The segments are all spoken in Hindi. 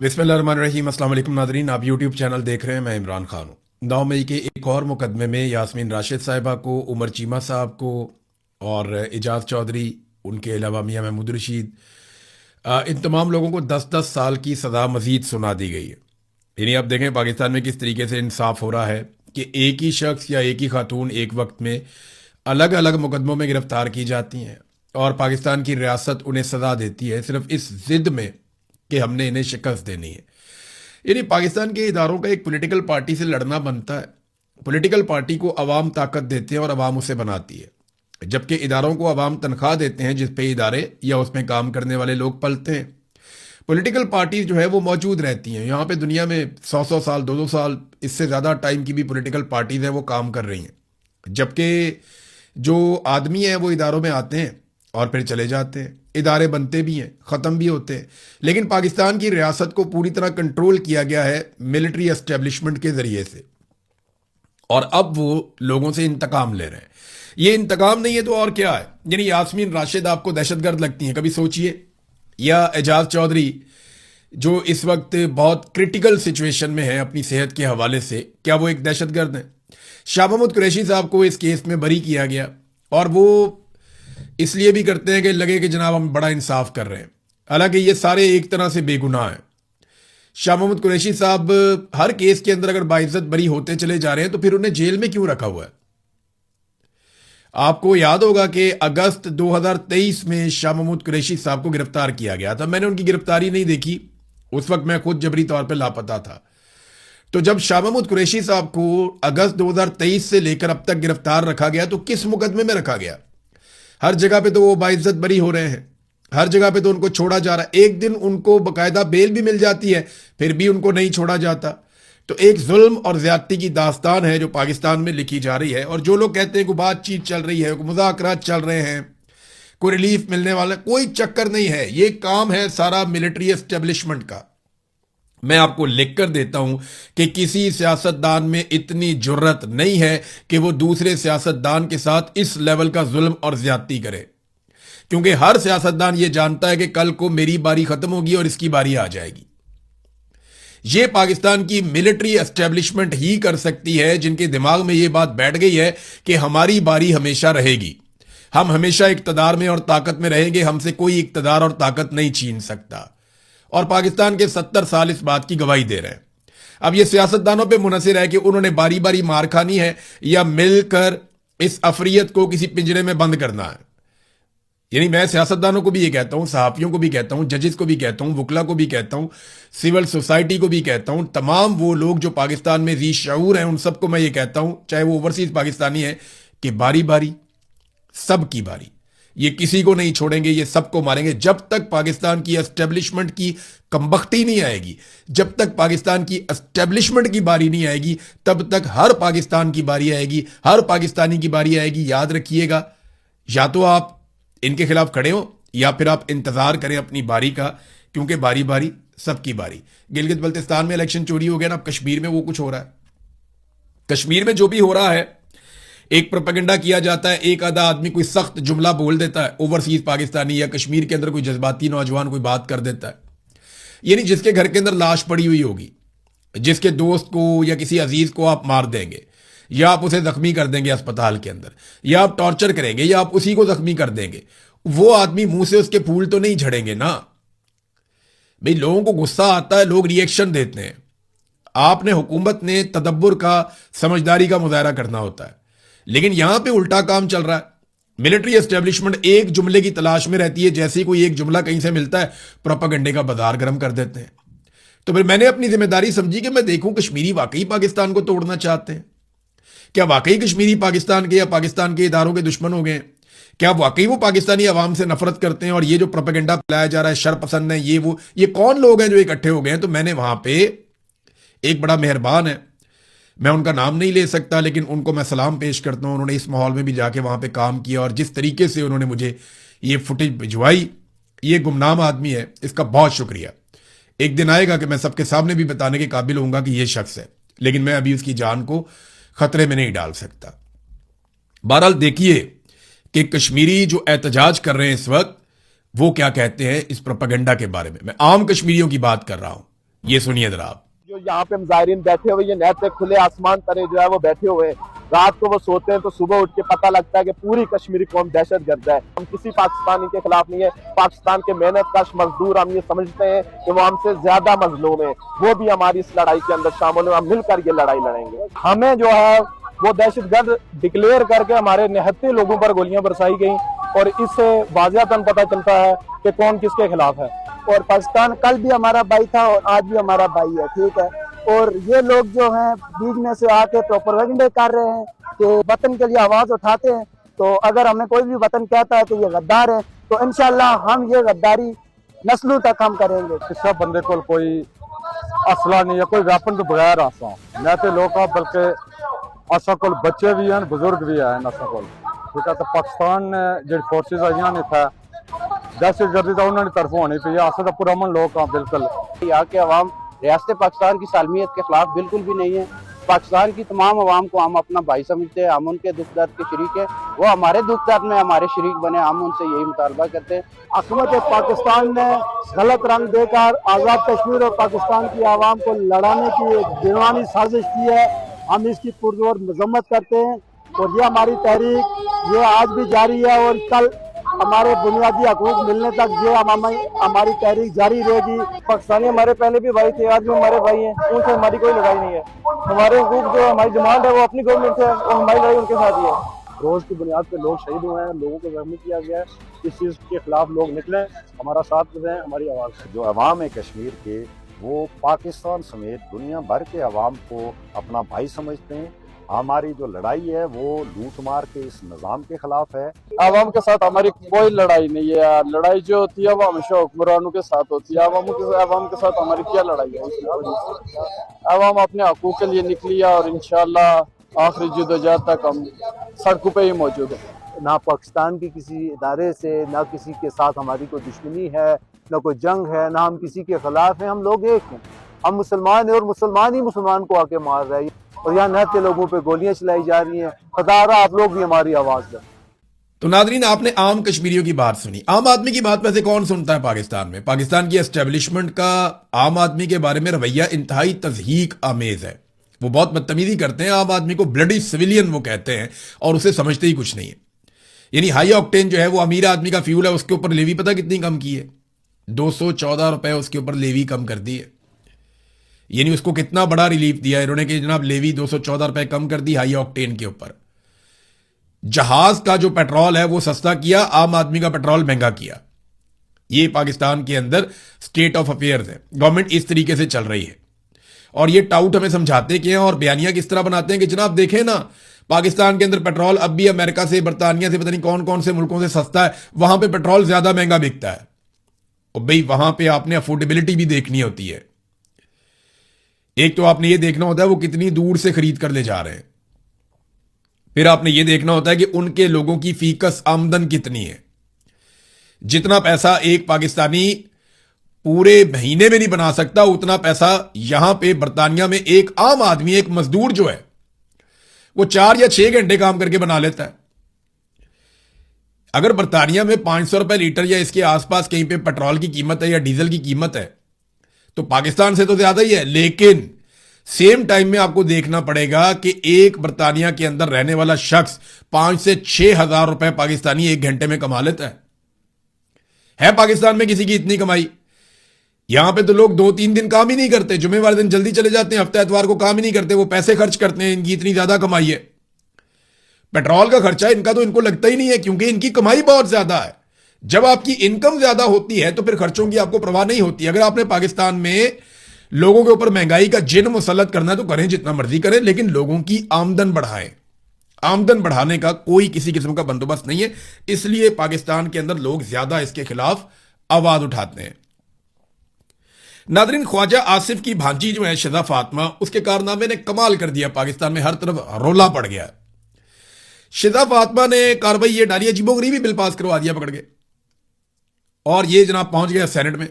बिस्मिल्लाहिर्रहमानिर्रहीम। अस्सलाम वालेकुम नादरीन, आप यूट्यूब चैनल देख रहे हैं। मैं इमरान खान हूँ। 9 मई के एक और मुकदमे में यास्मीन राशिद साहिबा को, उमर चीमा साहब को और एजाज चौधरी, उनके अलावा मियां महमूद रशीद, इन तमाम लोगों को 10-10 साल की सज़ा मजीद सुना दी गई है। यानी आप देखें पाकिस्तान में किस तरीके से इंसाफ हो रहा है कि एक ही शख्स या एक ही खातून एक वक्त में अलग अलग मुकदमों में गिरफ्तार की जाती हैं और पाकिस्तान की रियासत उन्हें सज़ा देती है सिर्फ इस जिद में कि हमने इन्हें शिकस्त देनी है। यानी पाकिस्तान के इदारों का एक पॉलिटिकल पार्टी से लड़ना बनता है। पॉलिटिकल पार्टी को अवाम ताकत देते हैं और अवाम उसे बनाती है, जबकि इदारों को अवाम तनख्वाह देते हैं जिस पे इदारे या उसमें काम करने वाले लोग पलते हैं। पॉलिटिकल पार्टीज जो है वो मौजूद रहती हैं। यहाँ पे दुनिया में 100-100 साल, 200 साल, इससे ज़्यादा टाइम की भी पॉलिटिकल पार्टीज हैं, वो काम कर रही हैं। जबकि जो आदमी हैं वो इदारों में आते हैं और फिर चले जाते हैं। इदारे बनते भी हैं, ख़त्म भी होते हैं। लेकिन पाकिस्तान की रियासत को पूरी तरह कंट्रोल किया गया है मिलिट्री एस्टेब्लिशमेंट के ज़रिए से, और अब वो लोगों से इंतकाम ले रहे हैं। ये इंतकाम नहीं है तो और क्या है? यानी यास्मीन राशिद आपको दहशतगर्द लगती हैं, कभी सोचिए। या एजाज चौधरी जो इस वक्त बहुत क्रिटिकल सिचुएशन में है अपनी सेहत के हवाले से, क्या वो एक दहशतगर्द है? शाह महमूद कुरैशी साहब को इस केस में बरी किया गया, और वो इसलिए भी करते हैं कि लगे कि जनाब हम बड़ा इंसाफ कर रहे हैं, हालांकि ये सारे एक तरह से बेगुनाह हैं। शाह महमूद कुरैशी साहब हर केस के अंदर अगर बाइज्जत बरी होते चले जा रहे हैं तो फिर उन्हें जेल में क्यों रखा हुआ है? आपको याद होगा कि अगस्त 2023 में शाह महमूद कुरैशी साहब को गिरफ्तार किया गया था। मैंने उनकी गिरफ्तारी नहीं देखी, उस वक्त मैं खुद जबरी तौर पर लापता था। तो जब शाह महमूद कुरैशी साहब को अगस्त 2023 से लेकर अब तक गिरफ्तार रखा गया तो किस मुकदमे में रखा गया? हर जगह पे तो वो बाइज्जत बरी हो रहे हैं, हर जगह पे तो उनको छोड़ा जा रहा है। एक दिन उनको बकायदा बेल भी मिल जाती है, फिर भी उनको नहीं छोड़ा जाता। तो एक जुल्म और ज्यादती की दास्तान है जो पाकिस्तान में लिखी जा रही है। और जो लोग कहते हैं कि बातचीत चल रही है, मुज़ाकरात चल रहे हैं, कोई रिलीफ मिलने वाला, कोई चक्कर नहीं है। ये काम है सारा मिलिट्री एस्टेब्लिशमेंट का। मैं आपको लिख कर देता हूं कि किसी सियासतदान में इतनी जुर्रत नहीं है कि वो दूसरे सियासतदान के साथ इस लेवल का जुल्म और ज्यादती करे, क्योंकि हर सियासतदान ये जानता है कि कल को मेरी बारी खत्म होगी और इसकी बारी आ जाएगी। ये पाकिस्तान की मिलिट्री एस्टेब्लिशमेंट ही कर सकती है, जिनके दिमाग में ये बात बैठ गई है कि हमारी बारी हमेशा रहेगी, हम हमेशा इक्तदार में और ताकत में रहेंगे, हमसे कोई इक्तदार और ताकत नहीं छीन सकता। और पाकिस्तान के 70 साल इस बात की गवाही दे रहे हैं। अब ये सियासतदानों पे मुनहसिर है कि उन्होंने बारी बारी मार खानी है या मिलकर इस अफरियत को किसी पिंजरे में बंद करना है। यानी मैं सियासतदानों को भी ये कहता हूं, सहाफियों को भी कहता हूं, जजेस को भी कहता हूं, वकला को भी कहता हूं, सिविल सोसाइटी को भी कहता हूं, तमाम वो लोग जो पाकिस्तान में जी शऊर हैं उन सबको मैं ये कहता हूं, चाहे वो ओवरसीज पाकिस्तानी है, कि बारी बारी सबकी बारी, ये किसी को नहीं छोड़ेंगे, ये सबको मारेंगे। जब तक पाकिस्तान की एस्टेब्लिशमेंट की कमबख्ती नहीं आएगी, जब तक पाकिस्तान की एस्टेब्लिशमेंट की बारी नहीं आएगी, तब तक हर पाकिस्तान की बारी आएगी, हर पाकिस्तानी की बारी आएगी। याद रखिएगा, या तो आप इनके खिलाफ खड़े हो या फिर आप इंतजार करें अपनी बारी का, क्योंकि बारी बारी सबकी बारी। गिलगित बल्तिस्तान में इलेक्शन चोरी हो गया ना, अब कश्मीर में वो कुछ हो रहा है। कश्मीर में जो भी हो रहा है, एक प्रोपेगेंडा किया जाता है, एक आधा आदमी कोई सख्त जुमला बोल देता है, ओवरसीज पाकिस्तानी या कश्मीर के अंदर कोई जज्बाती नौजवान कोई बात कर देता है, यानी जिसके घर के अंदर लाश पड़ी हुई होगी, जिसके दोस्त को या किसी अजीज को आप मार देंगे, या आप उसे जख्मी कर देंगे अस्पताल के अंदर, या आप टॉर्चर करेंगे, या आप उसी को जख्मी कर देंगे, वो आदमी मुंह से उसके फूल तो नहीं झड़ेंगे ना भाई। लोगों को गुस्सा आता है, लोग रिएक्शन देते हैं। आपने, हुकूमत ने तदब्बुर का, समझदारी का मुजाहरा करना होता है, लेकिन यहां पे उल्टा काम चल रहा है। मिलिट्री एस्टेब्लिशमेंट एक जुमले की तलाश में रहती है, जैसे ही कोई एक जुमला कहीं से मिलता है प्रोपेगेंडे का बाजार गर्म कर देते हैं। तो फिर मैंने अपनी जिम्मेदारी समझी कि मैं देखूं कश्मीरी वाकई पाकिस्तान को तोड़ना चाहते हैं, क्या वाकई कश्मीरी पाकिस्तान के या पाकिस्तान के इदारों के दुश्मन हो गए, क्या वाकई वो पाकिस्तानी अवाम से नफरत करते हैं, और ये जो प्रोपेगेंडा फैलाया जा रहा है शरपसंद है, ये कौन लोग हैं जो इकट्ठे हो गए हैं? तो मैंने वहां पे एक बड़ा मेहरबान है, मैं उनका नाम नहीं ले सकता, लेकिन उनको मैं सलाम पेश करता हूं। उन्होंने इस माहौल में भी जाके वहां पे काम किया, और जिस तरीके से उन्होंने मुझे ये फुटेज भिजवाई, ये गुमनाम आदमी है, इसका बहुत शुक्रिया। एक दिन आएगा कि मैं सबके सामने भी बताने के काबिल होऊंगा कि ये शख्स है, लेकिन मैं अभी उसकी जान को खतरे में नहीं डाल सकता। बहरहाल देखिए कि कश्मीरी जो एहतजाज कर रहे हैं इस वक्त, वो क्या कहते हैं इस प्रोपेगेंडा के बारे में। मैं आम कश्मीरियों की बात कर रहा हूं, ये सुनिए जरा आप। जो यहाँ पे मुजाहिरीन बैठे हुए, ये नहते खुले आसमान तले जो है वो बैठे हुए हैं, रात को वो सोते हैं तो सुबह उठ के पता लगता है कि पूरी कश्मीरी कौम दहशत गर्द है। हम किसी पाकिस्तानी के खिलाफ नहीं है, पाकिस्तान के मेहनत कश मजदूर हम ये समझते हैं कि वो हमसे ज्यादा मजलूम है, वो भी हमारी इस लड़ाई के अंदर शामिल है, हम मिलकर ये लड़ाई लड़ेंगे। हमें जो है वो दहशतगर्द डिक्लेयर करके हमारे निहत्ते लोगों पर गोलियां बरसाई गई और इससे वाज़हतन पता चलता है कि कौन किसके खिलाफ है। और पाकिस्तान कल भी हमारा भाई था और आज भी हमारा भाई है, ठीक है। और ये लोग जो हैं बीच में से आके प्रोपेगेंडा कर रहे हैं कि वतन के लिए आवाज उठाते हैं, तो अगर हमें कोई भी वतन कहता है कि ये गद्दार है तो इंशाल्लाह हम ये गद्दारी नस्लों तक हम करेंगे। किसी बंदे को कोई असला नहीं है, कोई वेपन तो बगैर आसा न तो लोग, बल्कि असा को बच्चे भी हैं, बुजुर्ग भी हैं असा को, ठीक है। तो पाकिस्तान ने जो फोर्सेज आई ने था दहशतगर्दी तो उन्होंने तरफ होनी पी, अस तो पुरअमन लोग हाँ बिल्कुल। यहाँ के अवाम रियासत पाकिस्तान की सालमियत के खिलाफ बिल्कुल भी नहीं है। पाकिस्तान की तमाम अवाम को हम अपना भाई समझते हैं, हम उनके दुख दर्द के शरीक हैं, वो हमारे दुख दर्द में हमारे शरीक बने, हम उनसे यही मुतालबा करते हैं। हुकूमत पाकिस्तान ने गलत रंग देकर आज़ाद कश्मीर और पाकिस्तान की आवाम को लड़ाने की एक दिनवानी साजिश की है, हम इसकी पुरजोर मजम्मत करते हैं और ये हमारी तहरीक ये आज भी जारी है और कल हमारे बुनियादी हकूक मिलने तक ये हमारी तहरीक जारी रहेगी। पाकिस्तानी हमारे पहले भी भाई थे, आज भी हमारे भाई हैं, उनसे हमारी कोई लड़ाई नहीं है। हमारे हकूक जो हमारी डिमांड है वो अपनी गवर्नमेंट से और हमारी लड़ाई उनके साथ ही है। रोज की बुनियाद पे लोग शहीद हुए हैं, लोगों को जख्मी किया गया है, इस चीज़ के खिलाफ लोग निकले, हमारा साथ दें, हमारी आवाज़। जो अवाम है कश्मीर के वो पाकिस्तान समेत दुनिया भर के अवाम को अपना भाई समझते हैं। हमारी जो लड़ाई है वो लूट मार के इस निज़ाम के खिलाफ है। आवाम के साथ हमारी कोई लड़ाई नहीं है, लड़ाई जो होती है वो हमेशा हुक्मरानों के साथ होती है, आवाम के साथ हमारी क्या लड़ाई है। आवाम अपने हकूक के लिए निकली है और इंशाल्लाह आखिरी जद्दोजहद तक हम सड़कों पे ही मौजूद है। ना पाकिस्तान के किसी इदारे से ना किसी के साथ हमारी कोई दुश्मनी है, ना कोई जंग है, ना हम किसी के खिलाफ हैं, हम लोग एक हैं, हम मुसलमान हैं और मुसलमान ही मुसलमान को आके मार रहे हैं और यहाँ नहते लोगों पे गोलियां चलाई जा रही हैं। खुदा आप लोग भी हमारी आवाज दें। तो नादरीन, आपने आम कश्मीरियों की बात सुनी। आम आदमी की बात वैसे कौन सुनता है पाकिस्तान में? पाकिस्तान की एस्टेब्लिशमेंट का आम आदमी के बारे में रवैया इंतहाई तज़हीक आमेज है। वो बहुत बदतमीजी करते हैं, आम आदमी को ब्लडी सिविलियन वो कहते हैं और उसे समझते ही कुछ नहीं है। यानी हाई ऑक्टेन जो है वो अमीर आदमी का फ्यूल है, उसके ऊपर लेवी पता कितनी कम की है? 214 रुपए उसके ऊपर लेवी कम कर दी है। यानी उसको कितना बड़ा रिलीफ दिया इन्होंने कि जनाब लेवी 214 रुपए कम कर दी हाई ऑक्टेन के ऊपर। जहाज का जो पेट्रोल है वो सस्ता किया, आम आदमी का पेट्रोल महंगा किया। ये पाकिस्तान के अंदर स्टेट ऑफ अफेयर्स है, गवर्नमेंट इस तरीके से चल रही है। और ये टाउट हमें समझाते कि हैं और बयानियां किस तरह बनाते हैं कि जनाब देखें ना, पाकिस्तान के अंदर पेट्रोल अब भी अमेरिका से, बर्तानिया से, पता नहीं कौन कौन से मुल्कों से सस्ता है, वहां पे पेट्रोल ज्यादा महंगा बिकता है। और भाई वहां पे आपने अफोर्डेबिलिटी भी देखनी होती है। एक तो आपने ये देखना होता है वो कितनी दूर से खरीद कर ले जा रहे हैं, फिर आपने ये देखना होता है कि उनके लोगों की फीकस आमदन कितनी है। जितना पैसा एक पाकिस्तानी पूरे महीने में नहीं बना सकता, उतना पैसा यहां पे बर्तानिया में एक आम आदमी, एक मजदूर जो है वो 4 या 6 घंटे काम करके बना लेता है। अगर बर्तानिया में 500 रुपए लीटर या इसके आसपास कहीं पे पेट्रोल की कीमत है या डीजल की कीमत है तो पाकिस्तान से तो ज्यादा ही है, लेकिन सेम टाइम में आपको देखना पड़ेगा कि एक बर्तानिया के अंदर रहने वाला शख्स 5 से 6 हजार रुपए पाकिस्तानी एक घंटे में कमा लेता है पाकिस्तान में किसी की इतनी कमाई? यहां पे तो लोग 2-3 दिन काम ही नहीं करते, जुमे वाले दिन जल्दी चले जाते हैं, हफ्ते एतवार को काम ही नहीं करते, वो पैसे खर्च करते हैं, इनकी इतनी ज्यादा कमाई है। पेट्रोल का खर्चा इनका तो इनको लगता ही नहीं है क्योंकि इनकी कमाई बहुत ज्यादा है। जब आपकी इनकम ज्यादा होती है तो फिर खर्चों की आपको परवाह नहीं होती। अगर आपने पाकिस्तान में लोगों के ऊपर महंगाई का जिन मुसल्लत करना है तो करें, जितना मर्जी करें, लेकिन लोगों की आमदन बढ़ाएं। आमदन बढ़ाने का कोई किसी किस्म का बंदोबस्त नहीं है, इसलिए पाकिस्तान के अंदर लोग ज्यादा इसके खिलाफ आवाज उठाते हैं। नादरीन, ख्वाजा आसिफ की भांजी जो है शिजा फातिमा, उसके कारनामे ने कमाल कर दिया। पाकिस्तान में हर तरफ रोला पड़ गया। शिजा फातिमा ने कार्रवाई ये डाली, अजीबोगरीबी बिल पास करवा दिया पकड़ के, और ये जनाब पहुंच गया सेनेट में।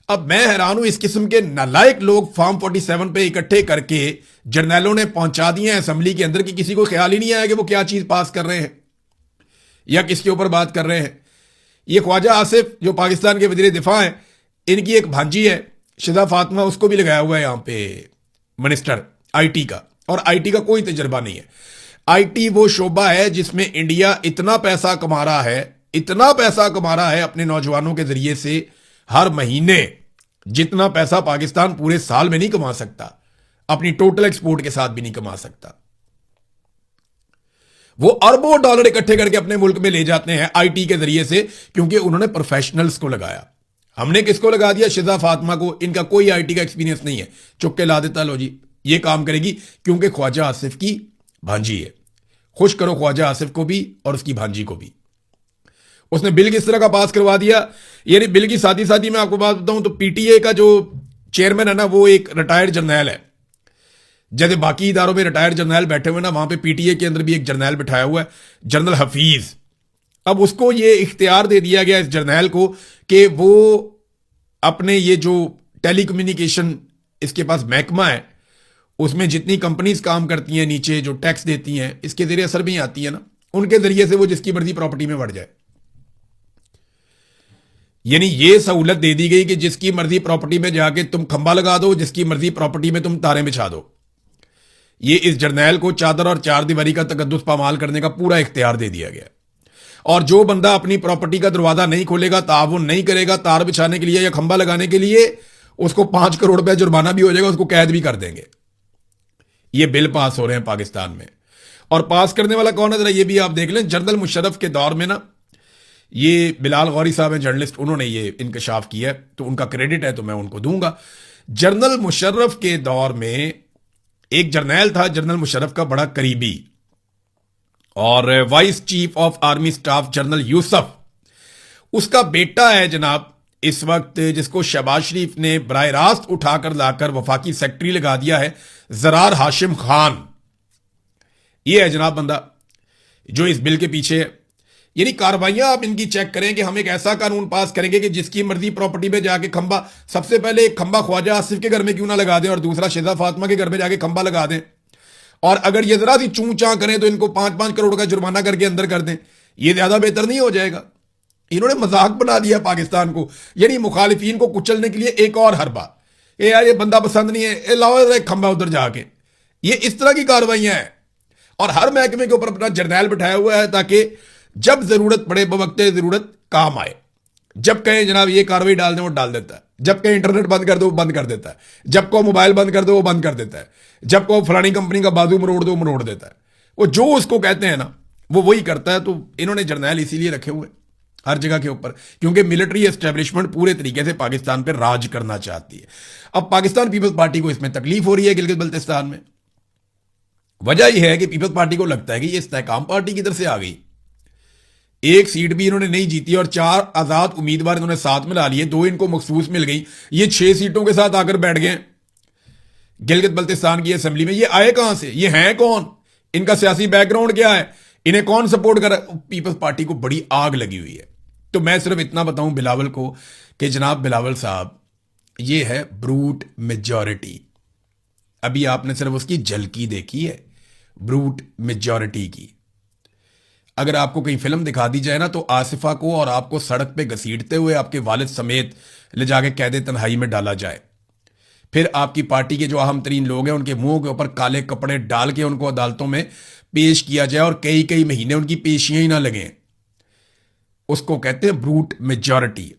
अब मैं हैरान हूं, इस किस्म के नालायक लोग फॉर्म 47 पे इकट्ठे करके जर्नैलों ने पहुंचा दिए हैं असेंबली के अंदर कि किसी को ख्याल ही नहीं आया कि वो क्या चीज पास कर रहे हैं या किसके ऊपर बात कर रहे हैं। ये ख्वाजा आसिफ जो पाकिस्तान के वजीर दिफा हैं, इनकी एक भांजी है शिदा फातिमा, उसको भी लगाया हुआ है यहाँ पे मिनिस्टर आईटी का, और आईटी का कोई तजर्बा नहीं है। आईटी वो शोबा है जिसमें इंडिया इतना पैसा कमा रहा है, इतना पैसा कमा रहा है अपने नौजवानों के जरिए से हर महीने, जितना पैसा पाकिस्तान पूरे साल में नहीं कमा सकता, अपनी टोटल एक्सपोर्ट के साथ भी नहीं कमा सकता। वो अरबों डॉलर इकट्ठे करके अपने मुल्क में ले जाते हैं आईटी के जरिए से, क्योंकि उन्होंने प्रोफेशनल्स को लगाया। हमने किसको लगा दिया? शिदा फातिमा को। इनका कोई आईटी का एक्सपीरियंस नहीं है, चुप के ला देता, लो जी ये काम करेगी, क्योंकि ख्वाजा आसिफ की भांजी है। खुश करो ख्वाजा आसिफ को भी और उसकी भांजी को भी। उसने बिल किस तरह का पास करवा दिया, यानी बिल की साथ ही मैं आपको बात बताऊं तो पीटीए का जो चेयरमैन है ना, वो एक रिटायर्ड जर्नैल है। जैसे बाकी इदारों में रिटायर्ड जर्नैल बैठे हुए ना, वहां पे पीटीए के अंदर भी एक जर्नैल बिठाया हुआ है, जनरल हफीज। अब उसको ये इख्तियार दे दिया गया इस जर्नैल को कि वो अपने ये जो टेलीकम्युनिकेशन इसके पास महकमा है, उसमें जितनी कंपनीज काम करती हैं नीचे, जो टैक्स देती हैं, इसके जरिए असर भी आती है ना, उनके जरिए से वो जिसकी मर्जी प्रॉपर्टी में बढ़ जाए। यानी ये सहूलत दे दी गई कि जिसकी मर्जी प्रॉपर्टी में जाके तुम खंबा लगा दो, जिसकी मर्जी प्रॉपर्टी में तुम तारें बिछा दो। ये इस जर्नैल को चादर और चार दीवारी का तकद्दुस पामाल करने का पूरा इख्तियार दे दिया गया। और जो बंदा अपनी प्रॉपर्टी का दरवाजा नहीं खोलेगा, ताउन नहीं करेगा तार बिछाने के लिए या खंबा लगाने के लिए, उसको 5 करोड़ रुपया जुर्माना भी हो जाएगा, उसको कैद भी कर देंगे। ये बिल पास हो रहे हैं पाकिस्तान में, और पास करने वाला कौन है जरा ये भी आप देख लें। जनरल मुशर्रफ के दौर में ना, ये बिलाल गौरी साहब हैं जर्नलिस्ट, उन्होंने ये इंकशाफ किया है, तो उनका क्रेडिट है तो मैं उनको दूंगा। जनरल मुशर्रफ के दौर में एक जर्नैल था, जनरल मुशर्रफ का बड़ा करीबी, और vice chief of army staff general Yusuf, उसका बेटा है जनाब इस वक्त, जिसको शहबाज शरीफ ने बराह रास्त उठाकर लाकर वफाकी सेक्रेटरी लगा दिया है, जरार हाशिम खान। ये है जनाब बंदा जो इस बिल के पीछे है। यानी कार्रवाइयां आप इनकी चेक करें कि हम एक ऐसा कानून पास करेंगे कि जिसकी मर्जी प्रॉपर्टी में जाके खंबा, सबसे पहले एक खंबा ख्वाजा आसिफ के घर में क्यों ना लगा दें, और दूसरा शिदा फातिमा के घर में जाके खंबा लगा दें, और अगर ये जरा सी चूं चां करें तो इनको 5-5 करोड़ का जुर्माना करके अंदर कर दें। ये ज्यादा बेहतर नहीं हो जाएगा? इन्होंने मजाक बना दिया पाकिस्तान को, यानी मुखालिफिन को कुचलने के लिए एक और हरबा। यार ये बंदा पसंद नहीं है, लाओ एक खंबा उधर जाके। ये इस तरह की कार्रवाइयां हैं, और हर महकमे के ऊपर अपना जर्नैल बिठाया हुआ है ताकि जब जरूरत पड़े बवक्ते जरूरत काम आए। जब कहें जनाब ये कार्रवाई डाल दें वो डाल देता है, जब कहें इंटरनेट बंद कर दो वो बंद कर देता है, जब को मोबाइल बंद कर दो वो बंद कर देता है, जब को फलानी कंपनी का बाजू मरोड़ दो मरोड़ देता है। वो जो उसको कहते हैं ना वो वही करता है। तो इन्होंने जर्नैल इसीलिए रखे हुए हर जगह के ऊपर, क्योंकि मिलिट्री एस्टेब्लिशमेंट पूरे तरीके से पाकिस्तान पर राज करना चाहती है। अब पाकिस्तान पीपल्स पार्टी को इसमें तकलीफ हो रही है गिलगित बल्तिस्तान में। वजह यह है कि पीपल्स पार्टी को लगता है कि ये इस्तेहकाम पार्टी की तरफ से आ गई। एक सीट भी इन्होंने नहीं जीती और 4 आजाद उम्मीदवार इन्होंने साथ मिला लिए, 2 इनको मखसूस मिल गई। ये 6 सीटों के साथ आकर बैठ गए गिलगित बल्तिस्तान की असेंबली में। ये आए कहां से, ये हैं कौन, इनका सियासी बैकग्राउंड क्या है, इन्हें कौन सपोर्ट कर? पीपल्स पार्टी को बड़ी आग लगी हुई है। तो मैं सिर्फ इतना बताऊं बिलावल को कि जनाब बिलावल साहब, ये है ब्रूट मेजॉरिटी। अभी आपने सिर्फ उसकी झलकी देखी है, ब्रूट मेजॉरिटी की। अगर आपको कहीं फिल्म दिखा दी जाए ना, तो आसिफा को और आपको सड़क पे घसीटते हुए आपके वालिद समेत ले जाके कैद तन्हाई में डाला जाए, फिर आपकी पार्टी के जो अहम तरीन लोग हैं उनके मुंह के ऊपर काले कपड़े डाल के उनको अदालतों में पेश किया जाए और कई कई महीने उनकी पेशियां ही ना लगें, उसको कहते हैं ब्रूट मेजॉरिटी।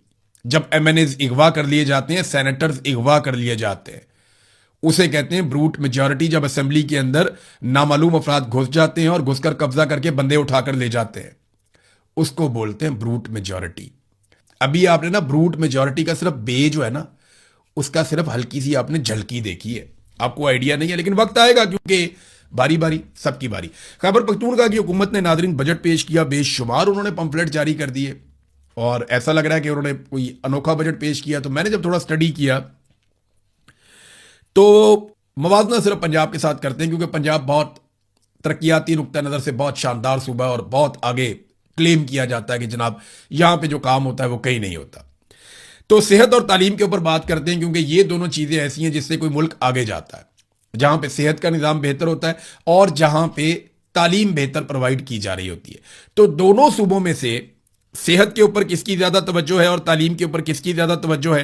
जब एमएनएज अगवा कर लिए जाते हैं, सेनेटर्स अगवा कर लिए जाते हैं, उसे कहते हैं ब्रूट मेजॉरिटी। जब असेंबली के अंदर नामालूम अफराद घुस जाते हैं और घुसकर कब्जा करके बंदे उठाकर ले जाते हैं, उसको बोलते हैं ब्रूट मेजॉरिटी। अभी आपने ना ब्रूट मेजॉरिटी का सिर्फ बे जो है ना, उसका सिर्फ हल्की सी आपने झलकी देखी है, आपको आइडिया नहीं है, लेकिन वक्त आएगा क्योंकि बारी बारी सबकी बारी। खैबर पख्तूनख्वा की हुकूमत ने नादरीन बजट पेश किया, बेशुमार उन्होंने पंफलेट जारी कर दिए और ऐसा लग रहा है कि उन्होंने कोई अनोखा बजट पेश किया। तो मैंने जब थोड़ा स्टडी किया तो मवाजना सिर्फ पंजाब के साथ करते हैं, क्योंकि पंजाब बहुत तरक्याती नुक्ता नज़र से बहुत शानदार सूबा है और बहुत आगे क्लेम किया जाता है कि जनाब यहाँ पे जो काम होता है वो कहीं नहीं होता। तो सेहत और तालीम के ऊपर बात करते हैं, क्योंकि ये दोनों चीज़ें ऐसी हैं जिससे कोई मुल्क आगे जाता है। जहाँ पे सेहत का निज़ाम बेहतर होता है और जहाँ पे तालीम बेहतर प्रोवाइड की जा रही होती है। तो दोनों सूबों में से सेहत के ऊपर किसकी ज़्यादा तवज्जो है और तालीम के ऊपर किसकी ज़्यादा तवज्जो है?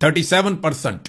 37%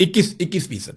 21%،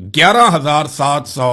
11700